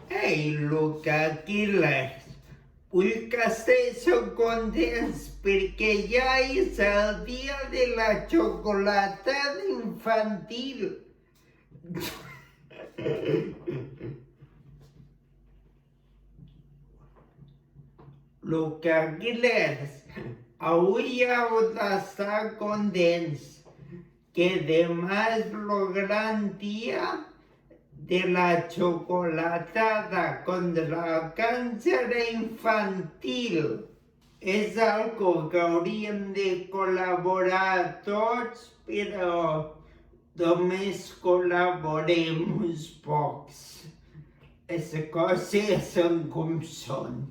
Ei, Luca, Killers, vull que estigueu contents perquè ja és el dia de la xocolatada infantil. Luca, Killers, avui heu d'estar contents que demà és el gran dia de la chocolatada contra el càncer infantil. És algo que hauríem de col·laborar tots, però només col·laborem uns pocs. Les coses són com són.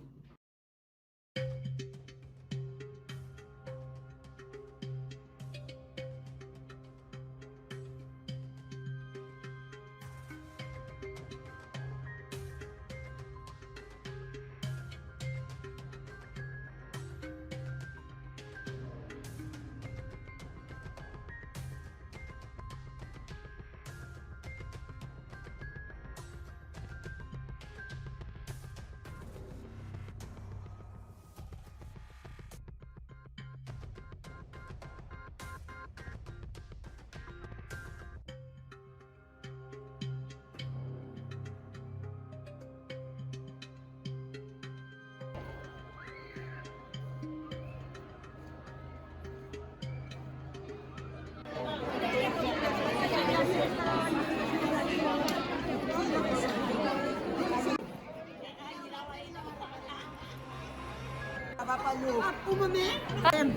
Un moment.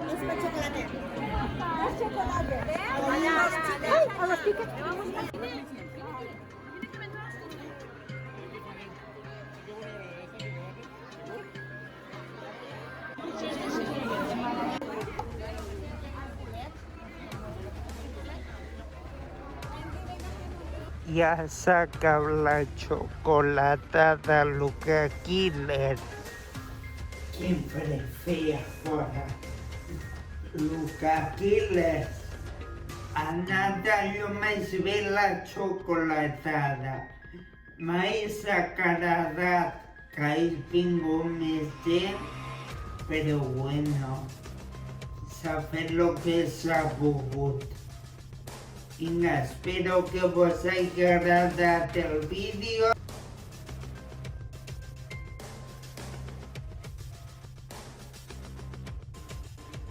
És per xocolata. És xocolata. Ai, a les piques. Ja s'acaba la xocolatada, Luca Killers. Quin fred feia fora. Luca Killers, ha anat allò més bé la xocolatada. Mai s'ha agradat que hagi vingut més gent, però bueno, s'ha fet el que s'ha pogut. Vinga, espero que vos hagi agradat el vídeo